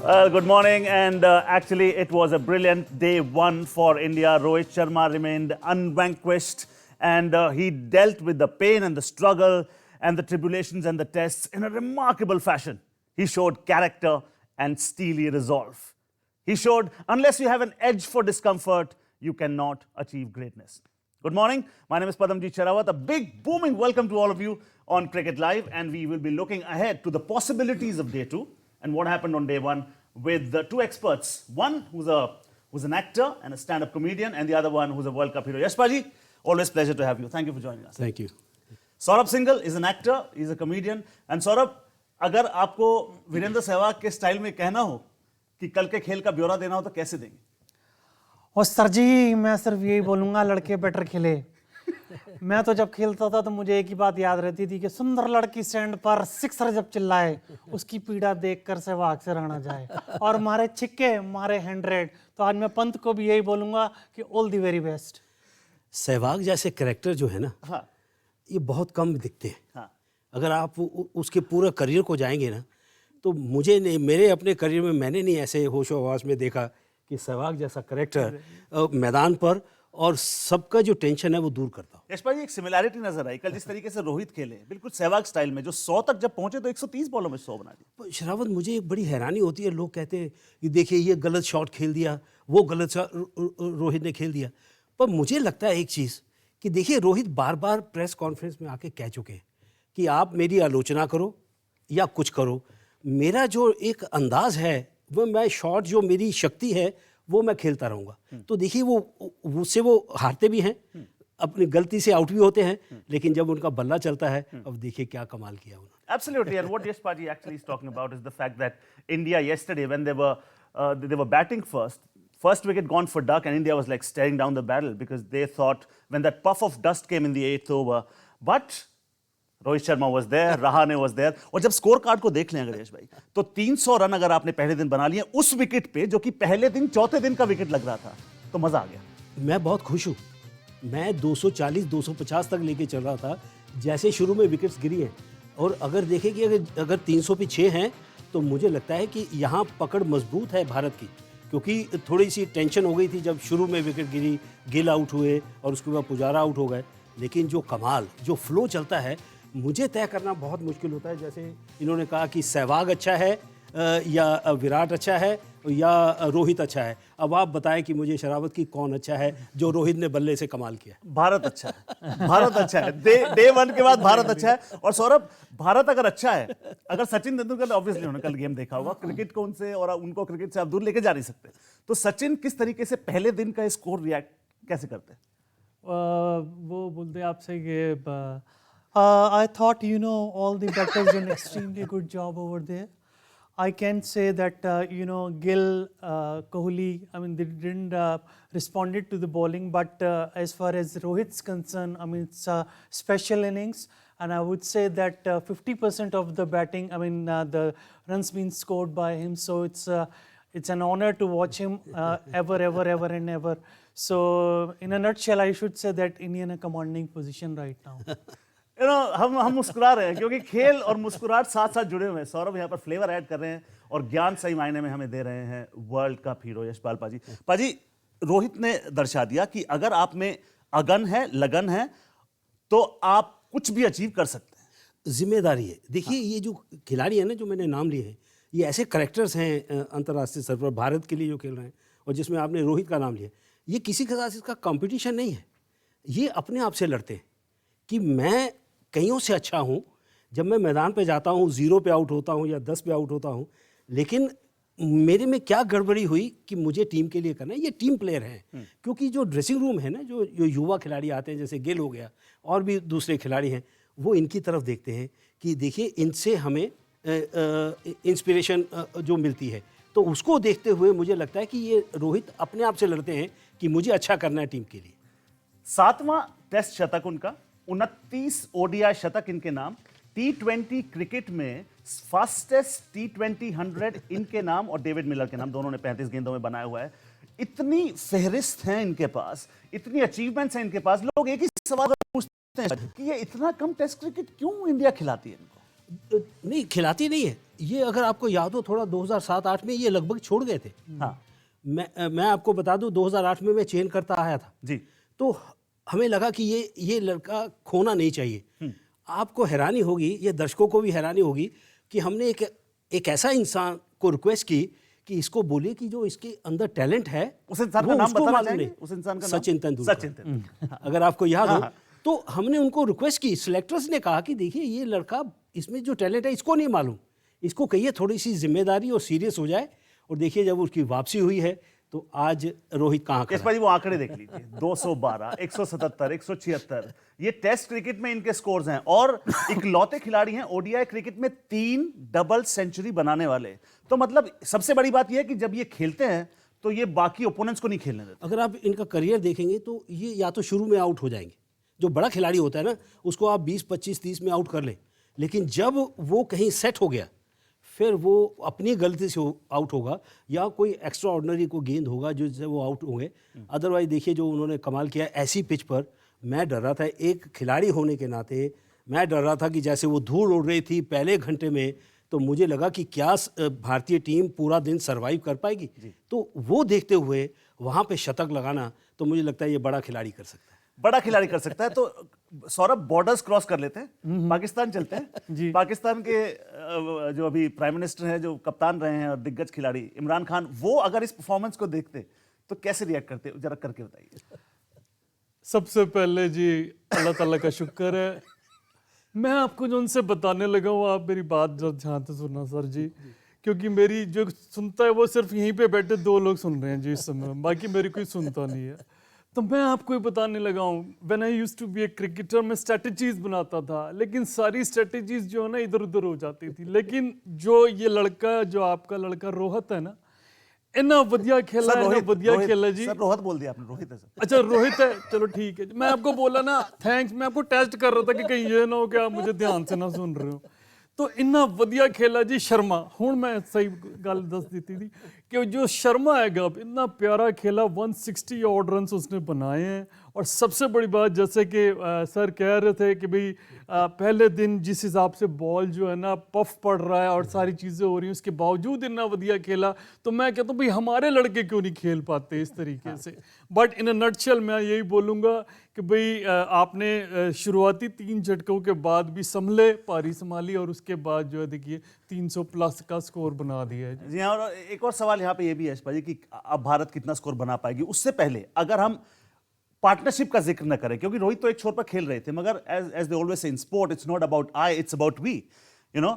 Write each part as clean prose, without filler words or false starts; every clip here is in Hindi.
Good morning, and actually it was a brilliant day one for India. Rohit Sharma remained unvanquished, and he dealt with the pain and the struggle and the tribulations and the tests in a remarkable fashion. He showed character and steely resolve. He showed unless you have an edge for discomfort, you cannot achieve greatness. Good morning, my name is Padamjit Sherawat. A big booming welcome to all of you on Cricket Live, and we will be looking ahead to the possibilities of day two and what happened on day one with the two experts. One who's an actor and a stand-up comedian, and the other one who's a World Cup hero. Yashpaji, always pleasure to have you. Thank you for joining us. Thank you. Saurabh Singhal is an actor, he's a comedian. And Saurabh, अगर आपको वीरेंद्र सहवाग के स्टाइल में कहना हो कि कल के खेल का ब्यौरा देना हो तो कैसे देंगे? और सर जी, मैं सिर्फ यही बोलूँगा, लड़के बेटर खेले। मैं तो जब खेलता था तो मुझे एक ही बात याद रहती थी कि सुंदर लड़की स्टैंड पर सिक्सर जब चिल्लाए, उसकी पीड़ा देखकर सहवाग से रहना जाए। और मारे छिक्के, मारे 100। तो आज मैं पंत को भी यही बोलूँगा कि all the very best. Sehwag जैसे कैरेक्टर जो है ना, हाँ, ये बहुत कम दिखते हैं। हाँ, अगर आप उसके पूरे करियर को जाएंगे ना, तो मुझे नहीं, मेरे अपने करियर में मैंने नहीं ऐसे होशो हवास में देखा कि सहवाग जैसा कैरेक्टर मैदान पर और सबका जो टेंशन है वो दूर करता हो। यशपाल जी, एक सिमिलैरिटी नजर आई कल जिस तरीके से रोहित खेले, बिल्कुल सहवाग स्टाइल में, जो 100 तक जब पहुंचे तो 130 बॉलों में 100 बना दिया। शरावत, मुझे एक बड़ी हैरानी होती है, लोग कहते हैं कि देखिए ये गलत शॉट खेल दिया, वो गलत शॉट रोहित ने खेल दिया। पर मुझे लगता है एक चीज़ कि देखिए, रोहित बार बार प्रेस कॉन्फ्रेंस में आके कह चुके हैं कि आप मेरी आलोचना करो या कुछ करो, मेरा जो एक अंदाज है वो, मैं शॉट जो मेरी शक्ति है वो मैं खेलता रहूँगा। तो देखिए, वो उससे वो हारते भी हैं, अपनी गलती से आउट भी होते हैं, लेकिन जब उनका बल्ला चलता है, अब देखिए क्या कमाल किया उन्होंने। Absolutely, and what Yashpaji actually is talking about is the fact that India yesterday, when they were batting first wicket gone for duck, and India was like staring down the barrel because they thought when that puff of dust came in the 8th over, but Rohit Sharma was there, Rahane was there, और जब स्कोर कार्ड को देख लें अगर यश भाई, तो 300 रन अगर आपने पहले दिन बना लिए उस विकेट पे, जो कि पहले दिन चौथे दिन का विकेट लग रहा था, तो मजा आ गया। मैं बहुत खुश हूँ। मैं 240 250 तक लेके चल रहा था जैसे शुरू में विकेट्स गिरी हैं, और अगर देखें कि अगर 300 पे 6 हैं, तो मुझे लगता है कि यहाँ पकड़ मजबूत है भारत की, क्योंकि थोड़ी सी टेंशन हो गई थी जब शुरू में विकेट गिरी, गिल आउट हुए और उसके बाद पुजारा आउट हो गए। लेकिन जो कमाल, जो फ्लो चलता है, मुझे तय करना बहुत मुश्किल होता है। जैसे इन्होंने कहा कि सहवाग अच्छा है या विराट अच्छा है या रोहित अच्छा है। अब आप बताएं कि मुझे शरावत की कौन अच्छा है जो रोहित ने बल्ले से कमाल किया। भारत अच्छा है, भारत अच्छा है। डे वन के बाद भारत अच्छा है। और सौरभ, भारत अगर अच्छा है, अगर सचिन तेंदुलकर, ऑब्वियसली उन्होंने कल गेम देखा होगा, क्रिकेट को उनसे और उनको क्रिकेट से आप दूर लेके जा नहीं सकते, तो सचिन किस तरीके से पहले दिन का स्कोर रिएक्ट कैसे करते हैं? वो बोलते आपसे कि I thought, all the batters did an extremely good job over there. I can say that, Gill, Kohli, they didn't responded to the bowling. But as far as Rohit's concerned, it's a special innings. And I would say that 50% of the batting, the runs been scored by him. So it's an honor to watch him ever and ever. So in a nutshell, I should say that India in a commanding position right now. हम मुस्कुरा रहे हैं क्योंकि खेल और मुस्कुराहट साथ साथ जुड़े हुए हैं। सौरभ यहाँ पर फ्लेवर ऐड कर रहे हैं और ज्ञान सही मायने में हमें दे रहे हैं वर्ल्ड कप हीरो यशपाल पाजी। पाजी, रोहित ने दर्शा दिया कि अगर आप में अगन है, लगन है, तो आप कुछ भी अचीव कर सकते हैं। जिम्मेदारी है। देखिए, ये जो खिलाड़ी है ना, जो मैंने नाम लिए हैं, ये ऐसे करेक्टर्स हैं अंतर्राष्ट्रीय स्तर पर भारत के लिए जो खेल रहे हैं, और जिसमें आपने रोहित का नाम लिया, ये किसी के साथ इसका कंपटीशन नहीं है। ये अपने आप से लड़ते हैं कि मैं कईयों से अच्छा हूँ। जब मैं मैदान पे जाता हूँ, 0 पे आउट होता हूँ या 10 पे आउट होता हूँ, लेकिन मेरे में क्या गड़बड़ी हुई कि मुझे टीम के लिए करना है। ये टीम प्लेयर हैं, क्योंकि जो ड्रेसिंग रूम है ना, जो युवा खिलाड़ी आते हैं, जैसे गिल हो गया और भी दूसरे खिलाड़ी हैं, वो इनकी तरफ देखते हैं कि देखिए, इनसे हमें इंस्पिरेशन जो मिलती है, तो उसको देखते हुए मुझे लगता है कि ये रोहित अपने आप से लड़ते हैं कि मुझे अच्छा करना है टीम के लिए। 7वां टेस्ट शतक उनका, 29 ओडीआई शतक इनके नाम, T20 क्रिकेट में फास्टेस्ट T20 100 इनके नाम और डेविड मिलर के नाम, दोनों ने 35 गेंदों में बनाया हुआ है। इतनी फहरिस्त है इनके पास, इतनी अचीवमेंट्स हैं इनके पास। लोग एक ही सवाल पूछते हैं कि ये इतना कम टेस्ट क्रिकेट क्यों इंडिया खिलाती है इनको? नहीं, खिलाती नहीं है, ये अगर आपको याद हो थोड़ा 2007-8 में ये लगभग छोड़ गए थे। हाँ मैं आपको बता दूं 2008 में मैं चेन करता आया था, जी, तो हमें लगा कि ये लड़का खोना नहीं चाहिए। आपको हैरानी होगी, ये दर्शकों को भी हैरानी होगी कि हमने एक ऐसा इंसान को रिक्वेस्ट की कि इसको बोले कि जो इसके अंदर टैलेंट है उस इंसान का वो नाम उसको बताना मालूम चाहेंगे? नहीं। उस इंसान का नाम? सचिन तेंदुलकर। सचिन तेंदुलकर। अगर आपको याद हो हाँ। तो हमने उनको रिक्वेस्ट की, सिलेक्टर्स ने कहा कि देखिए ये लड़का, इसमें जो टैलेंट है इसको नहीं मालूम, इसको कहिए थोड़ी सी जिम्मेदारी और सीरियस हो जाए। और देखिए जब उसकी वापसी हुई है तो आज रोहित कहाँ खड़ा इस पर जी वो आंकड़े देख लीजिए, 212, 177, 176, ये टेस्ट क्रिकेट में इनके स्कोर्स हैं और इकलौते खिलाड़ी हैं ओडीआई क्रिकेट में 3 डबल सेंचुरी बनाने वाले। तो मतलब सबसे बड़ी बात यह है कि जब ये खेलते हैं तो ये बाकी ओपोनेंट्स को नहीं खेलने देते। अगर आप इनका करियर देखेंगे तो ये या तो शुरू में आउट हो जाएंगे, जो बड़ा खिलाड़ी होता है ना उसको आप 20, 25, 30 में आउट कर लें, लेकिन जब वो कहीं सेट हो गया फिर वो अपनी गलती से आउट होगा या कोई एक्स्ट्रा ऑर्डिनरी को गेंद होगा जिससे वो आउट होंगे। अदरवाइज देखिए जो उन्होंने कमाल किया ऐसी पिच पर, मैं डर रहा था एक खिलाड़ी होने के नाते, मैं डर रहा था कि जैसे वो धूल उड़ रही थी पहले घंटे में, तो मुझे लगा कि क्या भारतीय टीम पूरा दिन सरवाइव कर पाएगी। तो वो देखते हुए वहाँ पे शतक लगाना, तो मुझे लगता है ये बड़ा खिलाड़ी कर सकता है। बड़ा खिलाड़ी कर सकता है। तो सौरभ बॉर्डर्स क्रॉस कर लेते हैं, पाकिस्तान चलते हैं। पाकिस्तान के जो अभी प्राइम मिनिस्टर हैं, जो कप्तान रहे हैं और दिग्गज खिलाड़ी इमरान खान, वो अगर इस परफॉर्मेंस को देखते तो कैसे रिएक्ट करते, जरा करके बताइए। सबसे पहले जी अल्लाह ताला का शुक्र है, मैं आपको जो उनसे बताने लगा हूँ आप मेरी बात जरा ध्यान से सुनना सर जी, क्योंकि मेरी जो सुनता है वो सिर्फ यहीं पे बैठे 2 लोग सुन रहे हैं जी इस समय, बाकी मेरी कोई सुनता नहीं है। तो मैं आपको ये बताने लगा हूँ, when I used to be a cricketer, मैं स्ट्रेटजीज बनाता था, लेकिन सारी स्ट्रेटजीज जो है ना इधर उधर हो जाती थी। लेकिन जो ये लड़का, जो आपका लड़का रोहित है ना, इतना बढ़िया खेला है, इतना बढ़िया खेला जी। सर रोहित बोल दिया आपने, रोहित है सर। अच्छा रोहित है, चलो ठीक है। मैं आपको बोला ना, थैंक्स, मैं आपको टेस्ट कर रहा था कि कहीं ये ना हो कि आप मुझे ध्यान से ना सुन रहे हो। तो इन्ना वधिया खेला जी शर्मा। हुण मैं सही गल दस दी थी कि जो शर्मा है गब इतना प्यारा खेला, 160 ऑड रन उसने बनाए हैं। और सबसे बड़ी बात, जैसे कि सर कह रहे थे कि भाई पहले दिन जिस हिसाब से बॉल जो है ना पफ पड़ रहा है और सारी चीज़ें हो रही हैं, उसके बावजूद इतना वधिया खेला। तो मैं कहता हूँ भाई हमारे लड़के क्यों नहीं खेल पाते इस तरीके से। बट इन अ नटशेल मैं यही बोलूँगा कि भाई आपने शुरुआती 3 झटकों के बाद भी संभले, पारी संभाली और उसके बाद जो है देखिए 300 प्लस का स्कोर बना दिया है। जी हाँ, और एक और सवाल यहाँ पे ये भी है यश भाई कि अब भारत कितना स्कोर बना पाएगी। उससे पहले अगर हम पार्टनरशिप का जिक्र न करें, क्योंकि रोहित तो एक छोर पर खेल रहे थे, मगर as they always say in sport, it's not about I, it's about we, you know.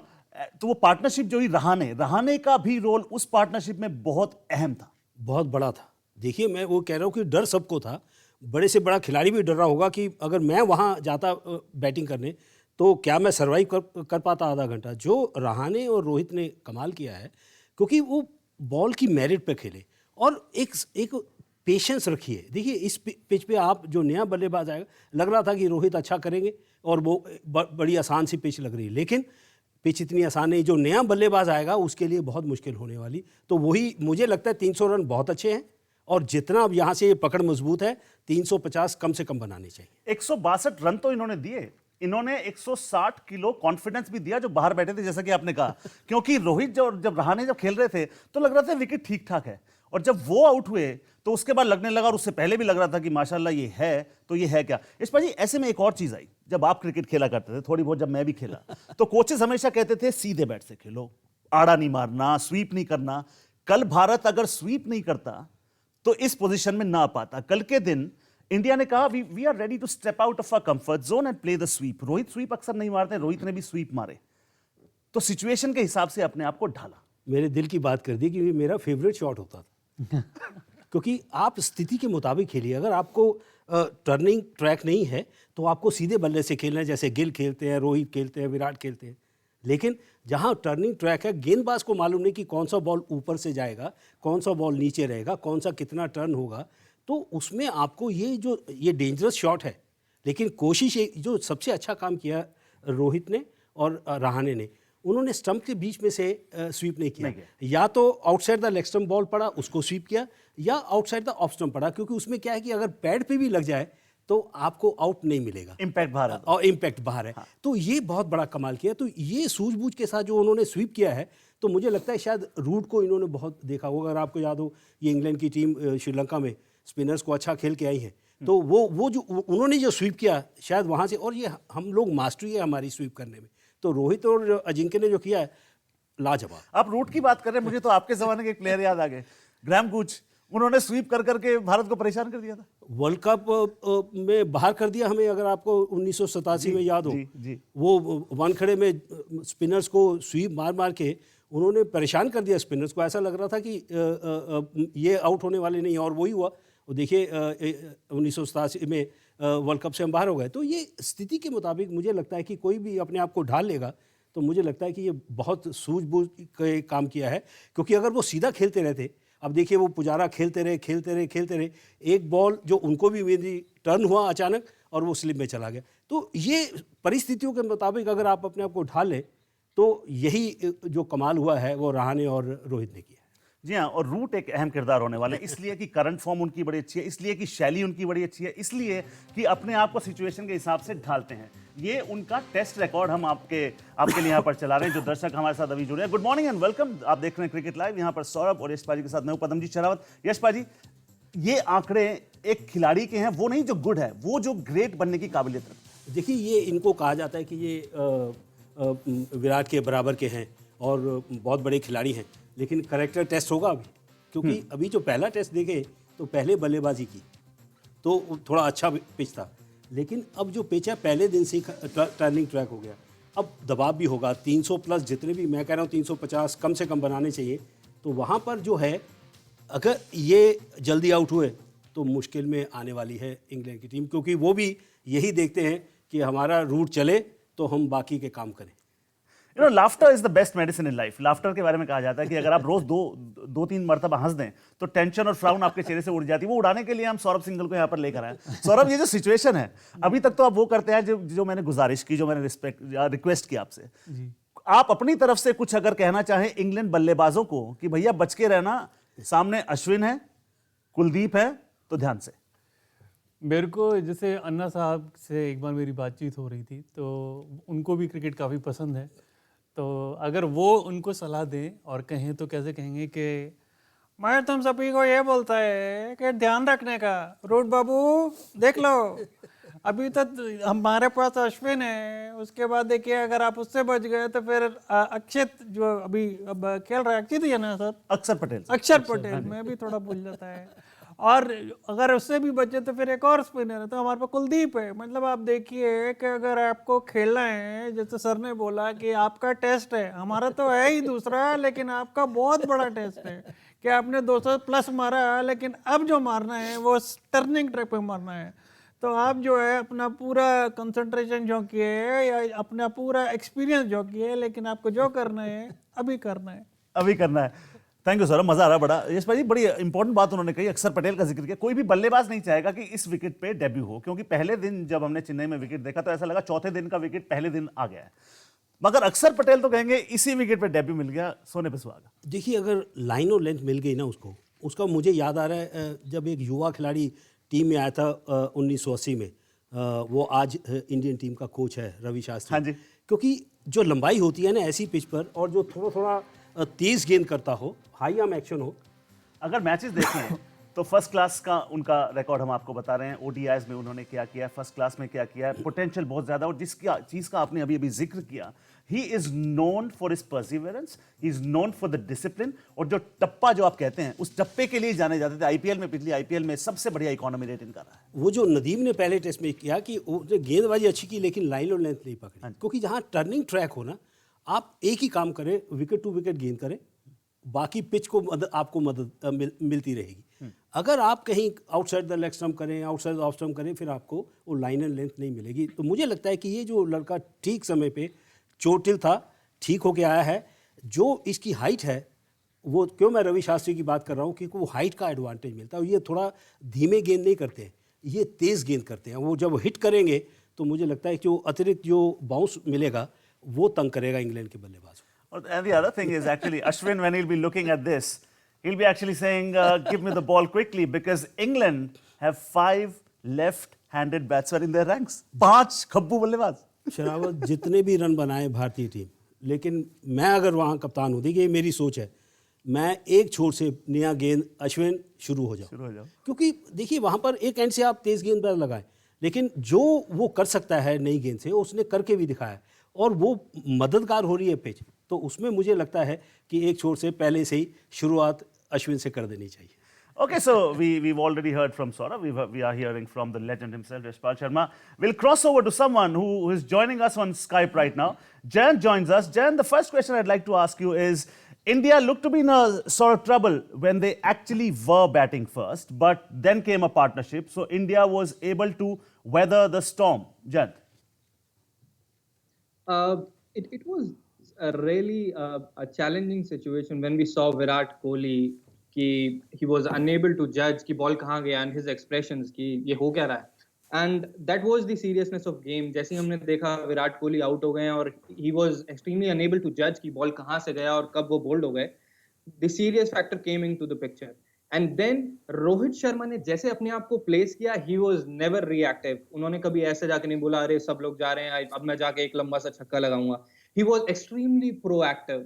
तो वो पार्टनरशिप जो ही रहाने का भी रोल उस पार्टनरशिप में बहुत अहम था, बहुत बड़ा था। देखिए मैं वो कह रहा हूँ कि डर सबको था, बड़े से बड़ा खिलाड़ी भी डर रहा होगा कि अगर मैं वहाँ जाता बैटिंग करने तो क्या मैं सर्वाइव कर पाता आधा घंटा। जो रहाने और रोहित ने कमाल किया है, क्योंकि वो बॉल की मेरिट पे खेले और एक पेशेंस रखिए। देखिए इस पिच पे आप जो नया बल्लेबाज आएगा, लग रहा था कि रोहित अच्छा करेंगे और वो बड़ी आसान सी पिच लग रही है, लेकिन पिच इतनी आसान नहीं। जो नया बल्लेबाज आएगा उसके लिए बहुत मुश्किल होने वाली। तो वही मुझे लगता है 300 रन बहुत अच्छे हैं और जितना अब यहाँ से ये पकड़ मजबूत है 350 कम से कम बनाने चाहिए। 162 रन तो इन्होंने दिए, इन्होंने 160 किलो कॉन्फिडेंस भी दिया जो बाहर बैठे थे, जैसा कि आपने कहा। क्योंकि रोहित जब रहाने जब खेल रहे थे तो लग रहा था विकेट ठीक ठाक है, और जब वो आउट हुए तो उसके बाद लगने लगा, और उससे पहले भी लग रहा था कि माशाल्लाह ये है, तो ये है क्या। इस पर जी ऐसे में एक और चीज आई, जब आप क्रिकेट खेला करते थे, थोड़ी बहुत जब मैं भी खेला, तो कोचेस हमेशा कहते थे सीधे बैट से खेलो, आड़ा नहीं मारना, स्वीप नहीं करना। कल भारत अगर स्वीप नहीं करता तो इस पोजीशन में ना पाता। कल के दिन इंडिया ने कहा we are ready to step out of a comfort zone and play the sweep. Rohit sweep अक्सर नहीं मारते, रोहित ने भी स्वीप मारे, तो सिचुएशन के हिसाब से अपने आप को ढाला। मेरे दिल की बात कर दी कि मेरा फेवरेट शॉट होता था क्योंकि आप स्थिति के मुताबिक खेलिए। अगर आपको टर्निंग ट्रैक नहीं है तो आपको सीधे बल्ले से खेलना है, जैसे गिल खेलते हैं, रोहित खेलते हैं, विराट खेलते हैं। लेकिन जहाँ टर्निंग ट्रैक है, गेंदबाज को मालूम नहीं कि कौन सा बॉल ऊपर से जाएगा, कौन सा बॉल नीचे रहेगा, कौन सा कितना टर्न होगा। तो उसमें आपको ये डेंजरस शॉट है, लेकिन कोशिश जो सबसे अच्छा काम किया रोहित ने और रहाने ने, उन्होंने स्टंप के बीच में से स्वीप नहीं किया। या तो outside the leg stump ball पड़ा उसको स्वीप किया, या आउटसाइड द ऑफ स्टंप पड़ा, क्योंकि उसमें क्या है कि अगर पैड पे भी लग जाए तो आपको आउट नहीं मिलेगा, इम्पैक्ट भारत और इम्पैक्ट बाहर है। तो ये बहुत बड़ा कमाल किया। तो ये सूझबूझ के साथ जो उन्होंने स्वीप किया है, तो मुझे लगता है शायद रूट को इन्होंने बहुत देखा होगा। अगर आपको याद हो, ये इंग्लैंड की टीम श्रीलंका में स्पिनर्स को अच्छा खेल के आई है, तो वो जो उन्होंने जो स्वीप किया शायद वहाँ से, और ये हम लोग मास्टरी है हमारी स्वीप करने में। तो रोहित और अजिंक्य ने जो किया है, लाजवाब। आप रूट की बात कर रहे हैं, मुझे तो आपके जमाने के एक प्लेयर याद आ गए, ग्रैम कूच। उन्होंने स्वीप कर करके भारत को परेशान कर दिया था। वर्ल्ड कप में बाहर कर दिया हमें, अगर आपको 1987 में याद हो। जी। वो वानखेड़े में स्पिनर्स को स्वीप मार मार के उन्होंने परेशान कर दिया स्पिनर्स को। ऐसा लग रहा था कि ये आउट होने वाले नहीं, और वही हुआ। वो देखिए 1987 में वर्ल्ड कप से हम बाहर हो गए। तो ये स्थिति के मुताबिक मुझे लगता है कि कोई भी अपने आप को ढाल लेगा, तो मुझे लगता है कि ये बहुत सूझबूझ के काम किया है। क्योंकि अगर वो सीधा खेलते रहते, अब देखिए वो पुजारा खेलते रहे, एक बॉल जो उनको भी मेरी टर्न हुआ अचानक और वो स्लिप में चला गया। तो ये परिस्थितियों के मुताबिक अगर आप अपने आप को ढाल लें, तो यही जो कमाल हुआ है वो रहाणे और रोहित ने किया है। जी हाँ, और रूट एक अहम किरदार होने वाले हैं, इसलिए कि करंट फॉर्म उनकी बड़ी अच्छी है, इसलिए कि शैली उनकी बड़ी अच्छी है, इसलिए कि अपने आप को सिचुएशन के हिसाब से ढालते हैं। ये उनका टेस्ट रिकॉर्ड हम आपके लिए यहाँ पर चला रहे हैं। जो दर्शक हमारे साथ अभी जुड़े हैं, गुड मॉर्निंग एंड वेलकम। आप देख रहे हैं क्रिकेट लाइव, यहाँ पर सौरभ और यशपाल जी के साथ मैं हूं पदमजीत शेरावत। यशपाल जी, ये आंकड़े एक खिलाड़ी के हैं, वो नहीं जो गुड है, वो जो ग्रेट बनने की काबिलियत रखता है। देखिए, ये इनको कहा जाता है कि ये विराट के बराबर के हैं और बहुत बड़े खिलाड़ी हैं, लेकिन करेक्टर टेस्ट होगा अभी। क्योंकि अभी जो पहला टेस्ट देखे तो पहले बल्लेबाजी की तो थोड़ा अच्छा पिच था, लेकिन अब जो पिच है पहले दिन से टर्निंग ट्रैक हो गया। अब दबाव भी होगा, 300 प्लस जितने भी, मैं कह रहा हूँ 350 कम से कम बनाने चाहिए। तो वहाँ पर जो है, अगर ये जल्दी आउट हुए तो मुश्किल में आने वाली है इंग्लैंड की टीम, क्योंकि वो भी यही देखते हैं कि हमारा रूट चले तो हम बाकी के काम करें। You know, laughter is the best medicine in life. Laughter के बारे में कहा जाता है कि अगर आप रोज दो तीन मरतबा हंस दें तो टेंशन और फ्राउन आपके चेहरे से उड़ जाती है। वो उड़ाने के लिए हम सौरभ सिंघल को यहाँ पर लेकर आए। सौरभ, ये जो सिचुएशन है, अभी तक तो आप वो करते हैं जो मैंने गुजारिश की, जो मैंने रिक्वेस्ट की आपसे। आप अपनी तरफ से कुछ अगर कहना चाहें इंग्लैंड बल्लेबाजों को कि भैया बच के रहना, सामने अश्विन है, कुलदीप है, तो ध्यान से। मेरे को जैसे अन्ना साहब से एक बार मेरी बातचीत हो रही थी, तो उनको भी क्रिकेट काफ़ी पसंद है। तो अगर वो उनको सलाह दें और कहें तो कैसे कहेंगे कि मैं तुम सभी को ये बोलता है कि ध्यान रखने का, रूट बाबू देख लो, अभी तो हमारे पास अश्विन है, उसके बाद देखिए अगर आप उससे बच गए तो फिर अक्षित जो अभी अब खेल रहा है, अक्षित ही है ना सर? अक्षर पटेल मैं भी थोड़ा भूल जाता है। और अगर उससे भी बचे तो फिर एक और स्पिनर है, तो हमारे पास कुलदीप है। मतलब आप देखिए कि अगर आपको खेलना है, जैसे सर ने बोला कि आपका टेस्ट है, हमारा तो है ही दूसरा, लेकिन आपका बहुत बड़ा टेस्ट है कि आपने 200 प्लस मारा, लेकिन अब जो मारना है वो टर्निंग ट्रैक पे मारना है। तो आप जो है अपना पूरा कंसंट्रेशन झोंकिए या अपना पूरा एक्सपीरियंस झोंकिए, लेकिन आपको जो करना है अभी करना है। थैंक यू सर, मजा आ रहा बड़ा। यश भाई, बड़ी इंपॉर्टेंट बात उन्होंने कही, अक्षर पटेल का जिक्र किया। कोई भी बल्लेबाज नहीं चाहेगा कि इस विकेट पे डेब्यू हो, क्योंकि पहले दिन जब हमने चेन्नई में विकेट देखा तो ऐसा लगा चौथे दिन का विकेट पहले दिन आ गया है। मगर अक्षर पटेल तो कहेंगे इसी विकेट पे डेब्यू मिल गया, सोने पे सुहागा। देखिए, अगर लाइन और लेंथ मिल गई ना उसका मुझे याद आ रहा है, जब एक युवा खिलाड़ी टीम में आया था 1980 में, वो आज इंडियन टीम का कोच है, रवि शास्त्री। हाँ जी। क्योंकि जो लंबाई होती है ना ऐसी पिच पर, और जो थोड़ा तेज गेंद करता हो, हाई आर्म एक्शन हो। अगर मैचेस देखें तो फर्स्ट क्लास का उनका रिकॉर्ड हम आपको बता रहे हैं। ओडीआईज में उन्होंने क्या किया है, फर्स्ट क्लास में क्या किया है, पोटेंशियल बहुत ज्यादा। और जिसकी चीज का आपने अभी जिक्र किया, he is known for his perseverance, he is known for the discipline. और जो टप्पा जो आप कहते हैं, उस टप्पे के लिए जाने जाते थे। आईपीएल में, पिछली आईपीएल में सबसे बढ़िया इकोनॉमी रेटिंग कर रहा है। वो जो नदीम ने पहले टेस्ट में किया कि गेंदबाजी अच्छी की, लेकिन लाइन और लेंथ नहीं पकड़ी। क्योंकि जहां टर्निंग ट्रैक हो ना, आप एक ही काम करें, विकेट टू विकेट गेंद करें, बाकी पिच को आपको मदद मिलती रहेगी। अगर आप कहीं आउटसाइड द लेग स्टंप करें, आउटसाइड ऑफ स्टंप करें, फिर आपको वो लाइन एंड लेंथ नहीं मिलेगी। तो मुझे लगता है कि ये जो लड़का ठीक समय पे चोटिल था, ठीक होके आया है। जो इसकी हाइट है, वो क्यों मैं रवि शास्त्री की बात कर रहा हूँ, क्योंकि वो हाइट का एडवांटेज मिलता है। ये थोड़ा धीमे गेंद नहीं करते हैं, ये तेज़ गेंद करते हैं। वो जब हिट करेंगे तो मुझे लगता है कि वो अतिरिक्त जो बाउंस मिलेगा वो तंग करेगा इंग्लैंड के बल्लेबाज। And the other thing is actually Ashwin, when he'll be looking at this, he'll be actually saying, give me the ball quickly, because England have 5 left-handed batsmen in their ranks. 5 खब्बू बल्लेबाज. शरावत जितने भी रन बनाए भारतीय टीम, लेकिन मैं अगर वहाँ कप्तान हूँ, देखिए मेरी सोच है, मैं एक छोर से नया गेंद अश्विन शुरू हो जाओ, क्योंकि देखिए वहाँ पर एक एंड से आप तेज़ गेंदबाज लगाएं, लेकिन जो वो कर सकता है नई गेंद से, उसने करके भी दिखाया और वो मददगार हो रही है पिच, तो उसमें मुझे लगता है कि एक छोर से पहले से ही शुरुआत अश्विन से कर देनी चाहिए. Okay, so we've already heard from Saurabh. We are hearing from the legend himself, Yashpal Sharma. We'll cross over to someone who is joining us on Skype right now. Jayant joins us. Jayant, the first question I'd like to ask you is, India looked to be in a sort of trouble when they actually were batting first, but then came a partnership. So India was able to weather the storm. Jayant. It was a really a challenging situation when we saw Virat Kohli कि he was unable to judge कि ball कहाँ गया and his expressions कि ये हो क्या रहा है, and that was the seriousness of game. जैसे ही हमने देखा विराट कोहली आउट हो गए और he was extremely unable to judge कि ball कहाँ से गया और कब वो बोल्ड हो गए, the serious factor came into the picture. And then Rohit Sharma ने जैसे अपने आप को प्लेस किया, he was never reactive. उन्होंने कभी ऐसे जाके नहीं बोला अरे सब लोग जा रहे हैं अब मैं जाके एक लंबा सा छक्का लगाऊंगा. He was extremely proactive.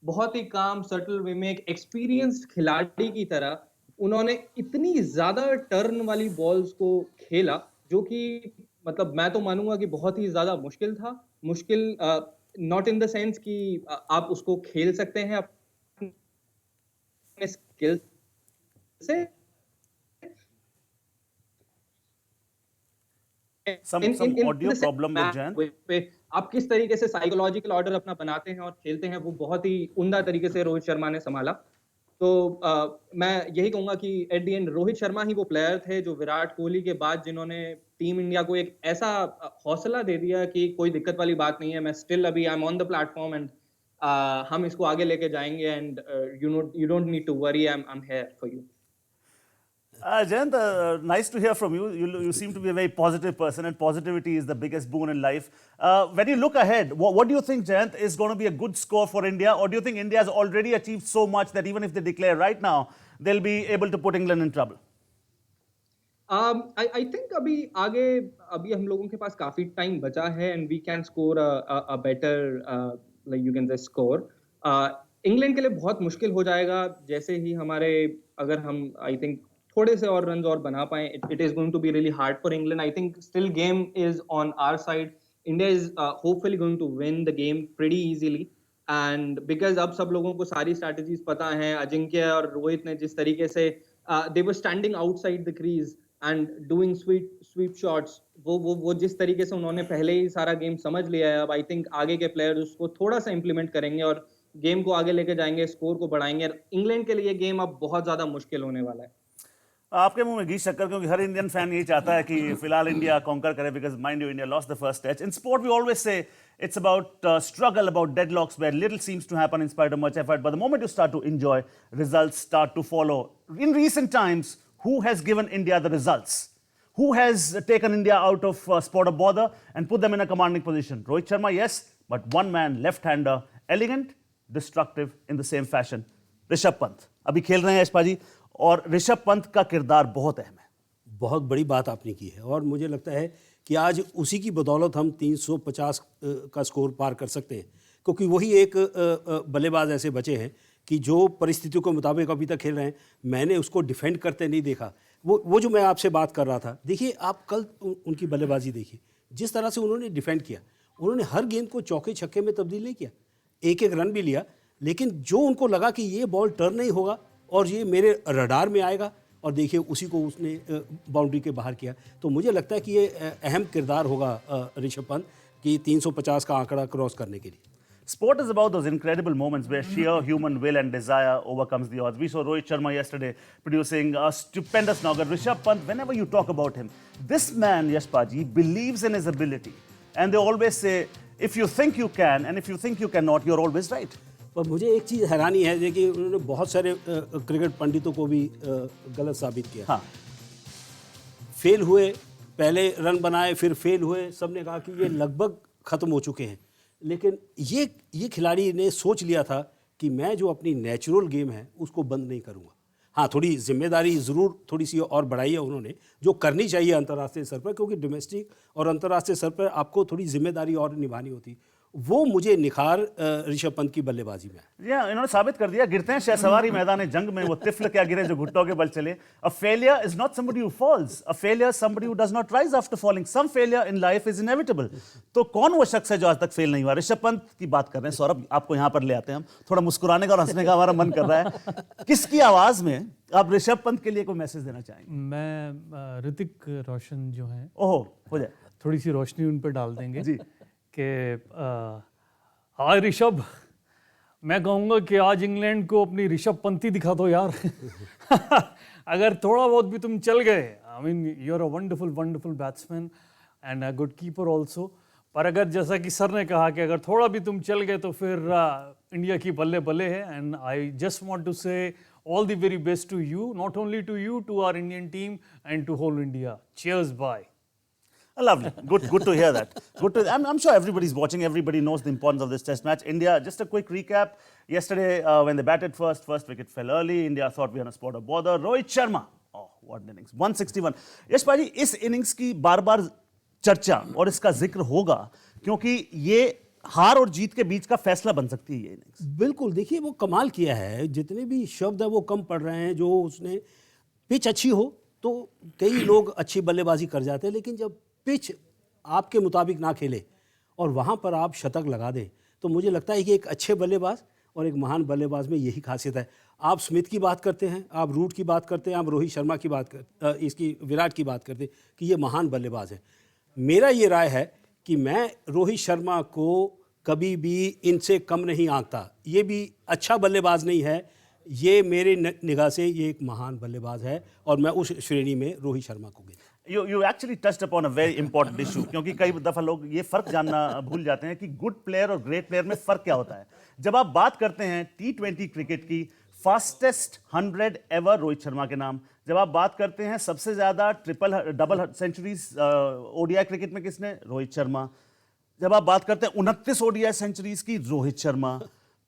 बहुत ही काम सटल वे में एक एक्सपीरियंस्ड खिलाड़ी की तरह उन्होंने इतनी ज्यादा टर्न वाली बॉल्स को खेला, जो कि मतलब मैं तो मानूंगा कि बहुत ही ज्यादा मुश्किल था. मुश्किल नॉट इन द सेंस कि आप उसको खेल सकते हैं अपने स्किल से. Some audio problem with Jayant. आप किस तरीके से साइकोलॉजिकल ऑर्डर अपना बनाते हैं और खेलते हैं, वो बहुत ही उम्दा तरीके से रोहित शर्मा ने संभाला. तो मैं यही कहूंगा कि at the end Rohit Sharma ही वो प्लेयर थे जो विराट कोहली के बाद जिन्होंने टीम इंडिया को एक ऐसा हौसला दे दिया कि कोई दिक्कत वाली बात नहीं है, मैं स्टिल अभी I am on the platform and हम इसको आगे लेके जाएंगे and you don't need to worry, I am here for you. Jayant, nice to hear from you. You seem to be a very positive person, and positivity is the biggest boon in life. When you look ahead, what do you think, Jayant, is going to be a good score for India? Or do you think India has already achieved so much that even if they declare right now, they'll be able to put England in trouble? I think अभी हम लोगों के पास काफी टाइम बचा है and we can score a better like you can say score. England के लिए बहुत मुश्किल हो जाएगा जैसे ही हमारे अगर हम I think थोड़े से और रन्स और बना पाएं. It is going to be really hard for England. I think still game is on our side. India is hopefully going to win the game pretty easily. And because अब सब लोगों को सारी strategies पता हैं, अजिंक्य और रोहित ने जिस तरीके से they were standing outside the crease and doing sweep shots, वो जिस तरीके से उन्होंने पहले ही सारा गेम समझ लिया है, अब I think आगे के प्लेयर्स उसको थोड़ा सा इम्प्लीमेंट करेंगे और गेम को आगे लेके जाएंगे, स्कोर को बढ़ाएंगे. इंग्लैंड के लिए गेम अब बहुत ज्यादा मुश्किल होने वाला है. आपके मुंह में घी शक्कर, क्योंकि हर इंडियन फैन यही चाहता है कि फिलहाल इंडिया कॉन्कर करे, because mind you India lost the first test. In sport we always say it's about struggle, about deadlocks where little seems to happen in spite of much effort, but the moment you start to enjoy, results start to follow. In recent times, who has given India the results? Who has taken India out of sport of bother and put them in a commanding position? Rohit Sharma, yes, but one man, left-hander, elegant, destructive in the same fashion. Rishabh Pant अभी खेल रहे हैं यशपा जी, और ऋषभ पंत का किरदार बहुत अहम है. बहुत बड़ी बात आपने की है और मुझे लगता है कि आज उसी की बदौलत हम 350 का स्कोर पार कर सकते हैं, क्योंकि वही एक बल्लेबाज ऐसे बचे हैं कि जो परिस्थितियों के मुताबिक अभी तक खेल रहे हैं. मैंने उसको डिफेंड करते नहीं देखा. वो जो मैं आपसे बात कर रहा था, देखिए आप कल उनकी बल्लेबाजी देखिए, जिस तरह से उन्होंने डिफेंड किया, उन्होंने हर गेंद को चौके छक्के में तब्दील नहीं किया, एक एक रन भी लिया, लेकिन जो उनको लगा कि ये बॉल टर्न नहीं होगा और ये मेरे रडार में आएगा, और देखिए उसी को उसने बाउंड्री के बाहर किया. तो मुझे लगता है कि ये अहम किरदार होगा ऋषभ पंत कि 350 का आंकड़ा क्रॉस करने के लिए. Sport is about those incredible moments where sheer human will and desire overcomes the odds. We saw Rohit Sharma yesterday producing a stupendous nougat. Rishabh Pant, whenever you talk about him, this man, Yashpaji, believes in his ability. And they always say, if you think you can and if you think you cannot, you're always right. पर मुझे एक चीज़ हैरानी है कि उन्होंने बहुत सारे क्रिकेट पंडितों को भी गलत साबित किया. हाँ. फेल हुए, पहले रन बनाए, फिर फेल हुए, सब ने कहा कि ये लगभग ख़त्म हो चुके हैं. लेकिन ये खिलाड़ी ने सोच लिया था कि मैं जो अपनी नेचुरल गेम है उसको बंद नहीं करूँगा. हाँ, थोड़ी जिम्मेदारी ज़रूर थोड़ी सी और बढ़ाई है उन्होंने, जो करनी चाहिए अंतर्राष्ट्रीय स्तर पर, क्योंकि डोमेस्टिक और अंतर्राष्ट्रीय स्तर पर आपको थोड़ी जिम्मेदारी और निभानी होती। वो मुझे निखार ऋषभ पंत की बल्लेबाजी में है। या इन्होंने साबित कर दिया, गिरते हैं शहसवारी मैदान जंग में, वो तिफल क्या गिरे जो घुट्टों के बल चले। A failure is not somebody who falls, a failure somebody who does not rise after falling. Some failure in life is inevitable. तो कौन वो शख्स है जो आज तक फेल नहीं हुआ? ऋषभ पंत की बात कर रहे हैं। सौरभ, आपको यहां पर ले आते हैं हम, थोड़ा मुस्कुराने का और हंसने का हमारा मन कर रहा है। किसकी आवाज में आप ऋषभ पंत के लिए कोई मैसेज देना चाहेंगे? मैं ऋतिक रोशन जो हैं, ओहो, हो जाए। थोड़ी सी रोशनी उन पर डाल देंगे जी। कि हाय ऋषभ, मैं कहूँगा कि आज इंग्लैंड को अपनी ऋषभ पंती दिखा दो यार। अगर थोड़ा बहुत भी तुम चल गए, I mean you are a wonderful wonderful batsman and a good keeper also, पर अगर जैसा कि सर ने कहा कि अगर थोड़ा भी तुम चल गए तो फिर इंडिया की बल्ले बल्ले है। And I just want to say all the very best to you, not only to you, to our Indian team and to whole India. Cheers, bye. Lovely. Good to hear that. I'm sure everybody's watching. Everybody knows the importance of this test match. India, just a quick recap. Yesterday, when they batted first wicket fell early. India thought we were on a spot of bother. Rohit Sharma. Oh, what an innings. 161. यश भाजी, इस innings की बार-बार चर्चा और इसका जिक्र होगा क्योंकि ये हार और जीत के बीच का फैसला बन सकती है ये innings. बिल्कुल, देखिए वो कमाल किया है। जितने भी शब्द है वो कम पड़ रहे हैं। जो उसने पिच अच्छी हो तो कई लोग अच्छी बल्लेबाजी कर जाते हैं, लेकिन जब पिच आपके मुताबिक ना खेले और वहाँ पर आप शतक लगा दें, तो मुझे लगता है कि एक अच्छे बल्लेबाज और एक महान बल्लेबाज में यही खासियत है। आप स्मिथ की बात करते हैं, आप रूट की बात करते हैं, आप रोहित शर्मा की बात इसकी विराट की बात करते हैं कि ये महान बल्लेबाज है। मेरा ये राय है कि मैं रोहित शर्मा को कभी भी इनसे कम नहीं आंकता। ये भी अच्छा बल्लेबाज नहीं है, ये मेरे निगाह से ये एक महान बल्लेबाज है और मैं उस श्रेणी में रोहित शर्मा को गिनता हूं। You actually touched upon a very important issue क्योंकि कई दफा लोग ये फर्क जानना भूल जाते हैं कि गुड प्लेयर और ग्रेट प्लेयर में फर्क क्या होता है। जब आप बात करते हैं T20 क्रिकेट की, फास्टेस्ट 100 एवर रोहित शर्मा के नाम। जब आप बात करते हैं सबसे ज्यादा डबल सेंचुरीज ओडीआई क्रिकेट में किसने? रोहित शर्मा। जब आप बात करते हैं 29 ओडीआई सेंचुरीज की, रोहित शर्मा।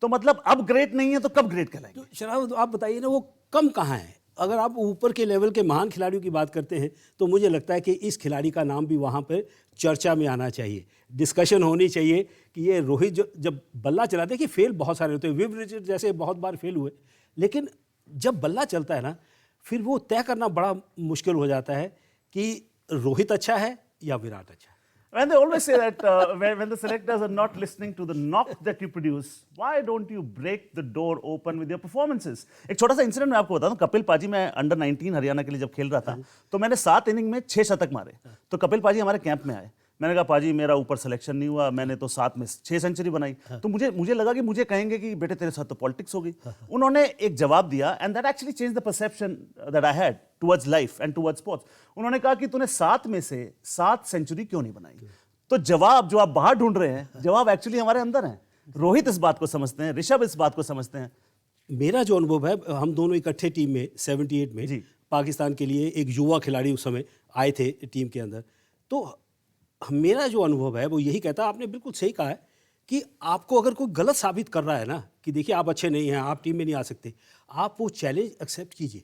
तो मतलब अब ग्रेट नहीं है तो कब ग्रेट कहलाएंगे? तो शराब, आप बताइए ना, वो कम कहाँ है? अगर आप ऊपर के लेवल के महान खिलाड़ियों की बात करते हैं तो मुझे लगता है कि इस खिलाड़ी का नाम भी वहाँ पर चर्चा में आना चाहिए, डिस्कशन होनी चाहिए कि ये रोहित जब बल्ला चलाते हैं, कि फेल बहुत सारे होते हैं, विव रिचर्ड जैसे बहुत बार फेल हुए, लेकिन जब बल्ला चलता है ना, फिर वो तय करना बड़ा मुश्किल हो जाता है कि रोहित अच्छा है या विराट अच्छा है। When they always say that when the selectors are not listening to the knock that you produce, why don't you break the door open with your performances? एक छोटा सा इंसिडेंट मैं आपको बता दूं। कपिल पाजी, मैं अंडर 19 हरियाणा के लिए जब खेल रहा था तो मैंने 7 इनिंग में 6 शतक मारे। तो कपिल पाजी हमारे कैंप में आए, मैंने कहा पाजी मेरा ऊपर सिलेक्शन नहीं हुआ, मैंने तो 7 में 6 सेंचुरी बनाई। तो मुझे लगा कि मुझे कहेंगे कि बेटे तेरे साथ तो पॉलिटिक्स हो गई। उन्होंने एक जवाब दिया and that actually change the perception that I had towards life and towards sports. उन्होंने कहा कि तूने 7 में से 7 सेंचुरी क्यों नहीं बनाई? तो जवाब जो आप बाहर ढूंढ रहे हैं, जवाब एक्चुअली हमारे अंदर है। रोहित इस बात को समझते हैं, ऋषभ इस बात को समझते हैं। मेरा जो अनुभव है, हम दोनों इकट्ठे टीम में 78 में जी। पाकिस्तान के लिए एक युवा खिलाड़ी उस समय आए थे टीम के अंदर, तो मेरा जो अनुभव है वो यही कहता है, आपने बिल्कुल सही कहा है कि आपको अगर कोई गलत साबित कर रहा है ना कि देखिए आप अच्छे नहीं हैं, आप टीम में नहीं आ सकते, आप वो चैलेंज एक्सेप्ट कीजिए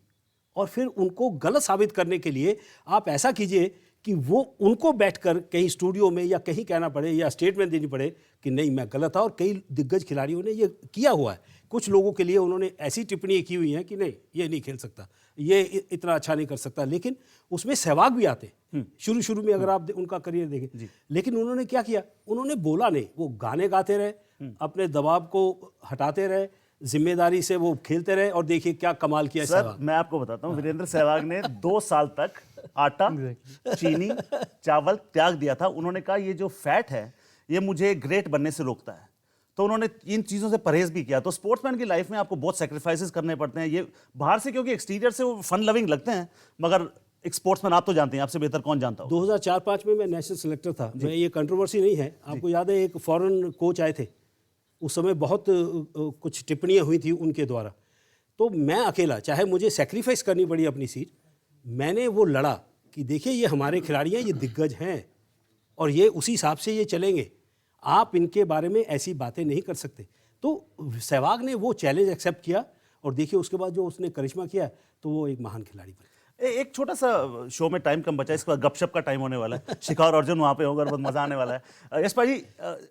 और फिर उनको गलत साबित करने के लिए आप ऐसा कीजिए कि वो उनको बैठकर कहीं स्टूडियो में या कहीं कहना पड़े या स्टेटमेंट देनी पड़े कि नहीं मैं गलत था। और कई दिग्गज खिलाड़ियों ने ये किया हुआ है। कुछ लोगों के लिए उन्होंने ऐसी टिप्पणी की हुई हैं कि नहीं ये नहीं खेल सकता, ये इतना अच्छा नहीं कर सकता, लेकिन उसमें सहवाग भी आते शुरू में अगर आप उनका करियर देखें। लेकिन उन्होंने क्या किया, उन्होंने बोला नहीं, वो गाने गाते रहे, अपने दबाव को हटाते रहे, जिम्मेदारी से वो खेलते रहे और देखिए क्या कमाल किया सर। मैं आपको बताता हूँ, वीरेंद्र सहवाग ने 2 साल तक आटा, चीनी, चावल त्याग दिया था। उन्होंने कहा ये जो फैट है ये मुझे ग्रेट बनने से रोकता है, तो उन्होंने इन चीज़ों से परहेज भी किया। तो स्पोर्ट्समैन की लाइफ में आपको बहुत सैक्रिफाइसेस करने पड़ते हैं। ये बाहर से क्योंकि एक्सटीरियर से वो फन लविंग लगते हैं, मगर एक स्पोर्ट्समैन आप तो जानते हैं, आपसे बेहतर कौन जानता हो। 2004-5 में मैं नेशनल सेलेक्टर था। मैं ये कंट्रोवर्सी नहीं है, आपको याद है एक फॉरेन कोच आए थे, उस समय बहुत कुछ टिप्पणियाँ हुई थी उनके द्वारा। तो मैं अकेला, चाहे मुझे सेक्रीफाइस करनी पड़ी अपनी सीट, मैंने वो लड़ा कि देखिए ये हमारे खिलाड़ी हैं, ये दिग्गज हैं और ये उसी हिसाब से ये चलेंगे, आप इनके बारे में ऐसी बातें नहीं कर सकते। तो सहवाग ने वो चैलेंज एक्सेप्ट किया और देखिए उसके बाद जो उसने करिश्मा किया है, तो वो एक महान खिलाड़ी बन गया। एक छोटा सा शो में टाइम कम बचा है, इसके बाद गपशप का टाइम होने वाला है। शिखा और अर्जुन वहां पे होगा और बहुत मजा आने वाला है। यश भाई,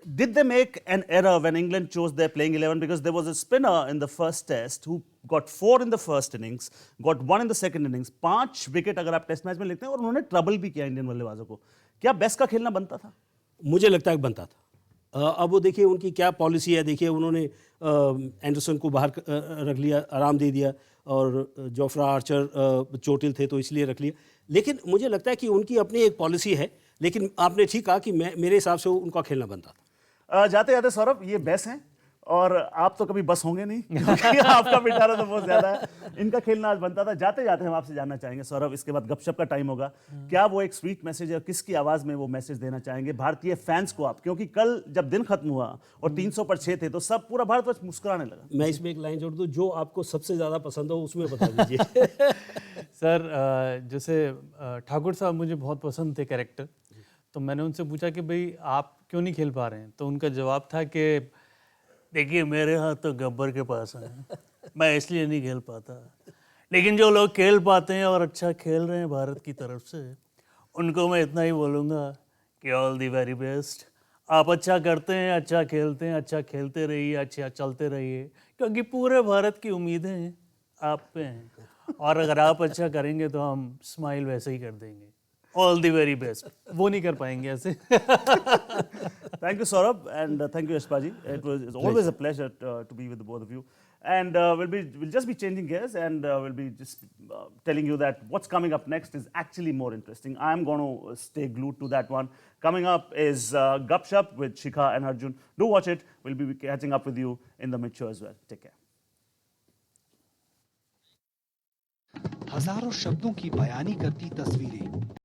did they make an error when England chose their playing 11 because there was a spinner in the first test who got 4 in the first innings, got 1 in the second innings, 5 wicket अगर आप टेस्ट मैच में लिखते हैं, और उन्होंने ट्रबल भी किया इंडियन बल्लेबाजों को। क्या बेस्ट का खेलना बनता था? मुझे लगता है कि बनता था। अब वो देखिए उनकी क्या पॉलिसी है, देखिए उन्होंने एंडरसन को बाहर रख लिया, आराम दे दिया, और जोफ्रा आर्चर चोटिल थे तो इसलिए रख लिया। लेकिन मुझे लगता है कि उनकी अपनी एक पॉलिसी है, लेकिन आपने ठीक कहा कि मेरे हिसाब से उनका खेलना बनता था। जाते जाते सौरभ, ये बेस हैं और आप तो कभी बस होंगे नहीं क्योंकि आपका पिटारा तो बहुत ज्यादा है। इनका खेलना आज बनता था। जाते जाते हम आपसे जानना चाहेंगे सौरभ, इसके बाद गपशप का टाइम होगा, क्या वो एक स्वीट मैसेज है, किसकी आवाज में वो मैसेज देना चाहेंगे भारतीय फैंस को आप? क्योंकि कल जब दिन खत्म हुआ और 300 पर 6 थे तो सब पूरा भारतवर्ष मुस्कुराने लगा। मैं इसमें एक लाइन जोड़ दूं, जो आपको सबसे ज़्यादा पसंद हो उसमें बता दीजिए। सर, जैसे ठाकुर साहब मुझे बहुत पसंद थे कैरेक्टर, तो मैंने उनसे पूछा कि भाई आप क्यों नहीं खेल पा रहे हैं, तो उनका जवाब था कि देखिए मेरे हाथ तो गब्बर के पास है, मैं इसलिए नहीं खेल पाता, लेकिन जो लोग खेल पाते हैं और अच्छा खेल रहे हैं भारत की तरफ से, उनको मैं इतना ही बोलूँगा कि ऑल दी वेरी बेस्ट। आप अच्छा करते हैं, अच्छा खेलते हैं, अच्छा खेलते रहिए, अच्छा चलते रहिए, क्योंकि पूरे भारत की उम्मीदें आप पे हैं, और अगर आप अच्छा करेंगे तो हम स्माइल वैसे ही कर देंगे। All the very best. वो नहीं कर पाएंगे ऐसे। Thank you, Saurabh, and thank you, Yashpaji. It's always a pleasure to be with the both of you. And we'll just be changing gears, and we'll be just telling you that what's coming up next is actually more interesting. I'm going to stay glued to that one. Coming up is Gupshup with Shikha and Arjun. Do watch it. We'll be catching up with you in the mid-show as well. Take care. हजारों शब्दों की बयानी करती तस्वीरें